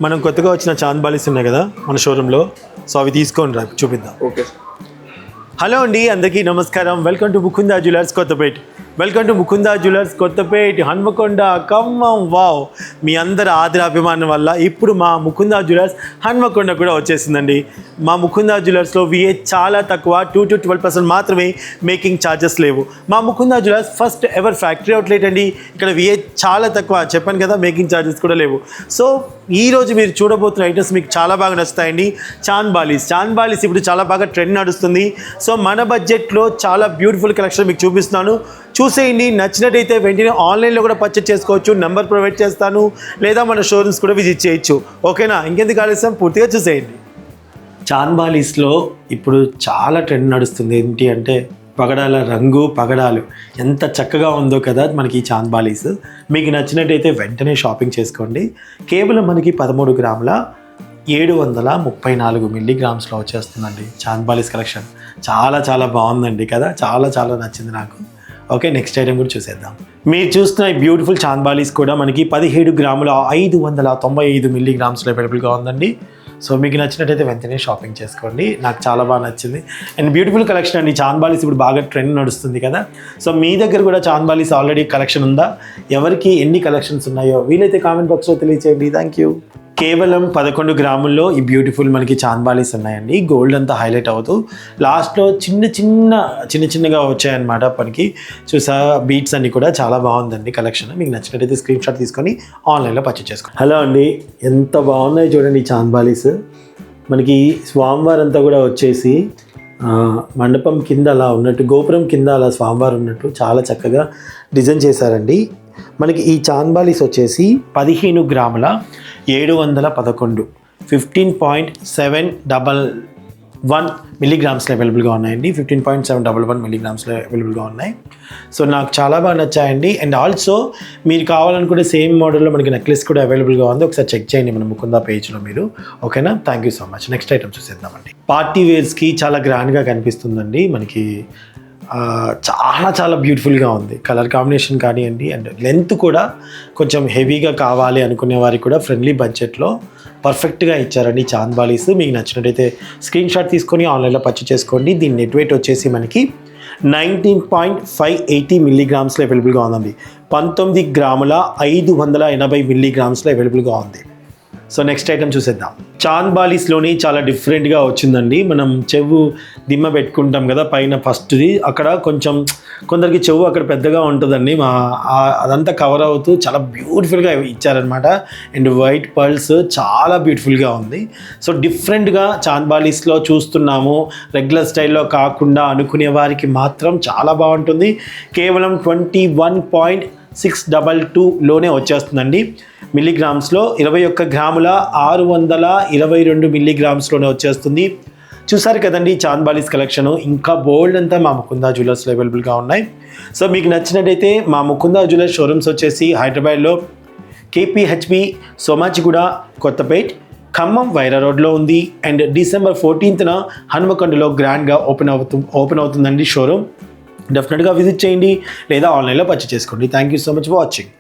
మనం కొత్తగా వచ్చిన చాంద్ బాలీస్ ఉన్నాయి కదా మన షోరూంలో, సో అవి తీసుకొని రా చూపిద్దాం. ఓకే. హలో అండి, అందరికీ నమస్కారం. Welcome to Mukunda jewellers Kothapet. Hanamkonda, Khammam. Wow, మీ అందరి ఆదరాభిమానం వల్ల ఇప్పుడు మా ముకుందా జ్యువెలర్స్ హన్మకొండ కూడా వచ్చేసిందండి. మా ముకుందా జ్యువెలర్స్లో విఏ చాలా తక్కువ, 2 to 12% మాత్రమే మేకింగ్ ఛార్జెస్ లేవు. మా Mukunda jewellers first ever factory outlet అండి. ఇక్కడ విఏ చాలా తక్కువ, చెప్పాను కదా, మేకింగ్ ఛార్జెస్ కూడా లేవు. సో ఈరోజు మీరు చూడబోతున్న ఐటమ్స్ మీకు చాలా బాగా నచ్చుతాయండి. చాంద్ బాలీస్ ఇప్పుడు చాలా బాగా ట్రెండ్ నడుస్తుంది. సో మన బడ్జెట్లో చాలా బ్యూటిఫుల్ కలెక్షన్ మీకు చూపిస్తున్నాను, చూసేయండి. నచ్చినట్టయితే వెంటనే ఆన్లైన్లో కూడా పర్చేస్ చేసుకోవచ్చు, నెంబర్ ప్రొవైడ్ చేస్తాను, లేదా మన షోరూమ్స్ కూడా విజిట్ చేయొచ్చు. ఓకేనా, ఇంకెందుకు ఆలస్యం, పూర్తిగా చూసేయండి. చాంద్ బాలీస్లో ఇప్పుడు చాలా ట్రెండ్ నడుస్తుంది. ఏంటి అంటే పగడాల రంగు, పగడాలు ఎంత చక్కగా ఉందో కదా మనకి ఈ చాంద్ బాలీస్. మీకు నచ్చినట్టయితే వెంటనే షాపింగ్ చేసుకోండి. కేవలం మనకి 13 గ్రాముల 734 మిల్లీగ్రామ్స్లో వచ్చేస్తుందండి చాంద్ బాలీస్ కలెక్షన్. చాలా చాలా బాగుందండి కదా, చాలా నచ్చింది నాకు. ఓకే, నెక్స్ట్ ఐటమ్ కూడా చూసేద్దాం. మీరు చూస్తున్న ఈ బ్యూటిఫుల్ చాంద్ బాలీస్ కూడా మనకి 17 గ్రాముల 595 మిల్లీగ్రామ్స్లో అవైలబుల్గా ఉందండి. సో మీకు నచ్చినట్టయితే వెంటనే షాపింగ్ చేసుకోండి. నాకు చాలా బాగా నచ్చింది. అండ్ బ్యూటిఫుల్ కలెక్షన్ అండి. చాంద్ బాలీస్ ఇప్పుడు బాగా ట్రెండ్ నడుస్తుంది కదా. సో మీ దగ్గర కూడా చాంద్ బాలీస్ ఆల్రెడీ కలెక్షన్ ఉందా? ఎవరికి ఎన్ని కలెక్షన్స్ ఉన్నాయో వీలైతే కామెంట్ బాక్స్లో తెలియచేయండి. Thank you. కేవలం 11 గ్రాముల్లో ఈ బ్యూటిఫుల్ మనకి చాంద్ బాలీస్ ఉన్నాయండి. గోల్డ్ అంతా హైలైట్ అవుతూ లాస్ట్లో చిన్నగా వచ్చాయన్నమాట. మనకి చూసా బీట్స్ అన్ని కూడా చాలా బాగుందండి కలెక్షన్. మీకు నచ్చినట్టయితే స్క్రీన్ షాట్ తీసుకొని ఆన్లైన్లో పర్చేస్ చేసుకోండి. హలో అండి, ఎంత బాగున్నాయి చూడండి ఈ చాంద్ బాలీస్. మనకి స్వామివారు అంతా కూడా వచ్చేసి మండపం కింద అలా ఉన్నట్టు, గోపురం కింద అలా స్వామివారు ఉన్నట్టు చాలా చక్కగా డిజైన్ చేశారండి. మనకి ఈ చాంద్ బాలీస్ వచ్చేసి 15 గ్రాముల 711 15.711 మిల్లీగ్రామ్స్లో అవైలబుల్గా ఉన్నాయండి. 15.711 మిల్లీగ్రామ్స్లో అవైలబుల్గా ఉన్నాయి. సో నాకు చాలా బాగా నచ్చాయండి. అండ్ ఆల్సో మీరు కావాలనుకుంటే సేమ్ మోడల్లో మనకి నెక్లెస్ కూడా అవైలబుల్గా ఉంది. ఒకసారి చెక్ చేయండి మన ముకుందా పేజ్లో మీరు. ఓకేనా, thank you so much. Next item చూసేద్దామండి. పార్టీ వేర్స్కి చాలా గ్రాండ్గా కనిపిస్తుందండి. మనకి చాలా బ్యూటిఫుల్గా ఉంది. కలర్ కాంబినేషన్ కానివ్వండి, అండ్ లెంత్ కూడా కొంచెం హెవీగా కావాలి అనుకునే వారికి కూడా ఫ్రెండ్లీ బడ్జెట్లో పర్ఫెక్ట్గా ఇచ్చారండి చాంద్ బాలీస్. మీకు నచ్చినట్టయితే స్క్రీన్ షాట్ తీసుకొని ఆన్లైన్లో పర్చేస్ చేసుకోండి. దీని నెట్ వెయిట్ వచ్చేసి మనకి 19.580 మిల్లీగ్రామ్స్లో అవైలబుల్గా ఉందండి. 19 గ్రాముల 580 మిల్లీగ్రామ్స్లో అవైలబుల్గా ఉంది. సో నెక్స్ట్ ఐటమ్ చూసేద్దాం. చాంద్ బాలీస్లోని చాలా డిఫరెంట్గా వచ్చిందండి. మనం చెవు దిమ్మ పెట్టుకుంటాం కదా పైన ఫస్ట్ది, అక్కడ కొంచెం కొందరికి చెవు అక్కడ పెద్దగా ఉంటుందండి. అదంతా కవర్ అవుతూ చాలా బ్యూటిఫుల్గా ఇచ్చారనమాట. అండ్ వైట్ పర్ల్స్ చాలా బ్యూటిఫుల్గా ఉంది. సో డిఫరెంట్గా చాంద్ బాలీస్లో చూస్తున్నాము, రెగ్యులర్ స్టైల్లో కాకుండా అనుకునే వారికి మాత్రం చాలా బాగుంటుంది. కేవలం 21.622లోనే వచ్చేస్తుందండి మిల్లీగ్రామ్స్లో. 21 గ్రాముల 622 మిల్లీగ్రామ్స్లోనే వచ్చేస్తుంది. చూసారు కదండి చాంద్ బాలీస్ కలెక్షన్. ఇంకా బోల్డ్ అంతా మా ముకుందా జ్యువెలర్స్లో అవైలబుల్గా ఉన్నాయి. సో మీకు నచ్చినట్టయితే మా ముకుందా జ్యువెలర్స్ షోరూమ్స్ వచ్చేసి హైదరాబాద్లో KPHB, సోమాజిగూడ, కొత్తపేట్, ఖమ్మం వైరా రోడ్లో ఉంది. అండ్ December 14th హన్మకొండలో గ్రాండ్గా ఓపెన్ అవుతుందండి షోరూమ్. డెఫినెట్గా విజిట్ చేయండి, లేదా ఆన్లైన్లో పర్చేస్ చేసుకోండి. Thank you so much for watching.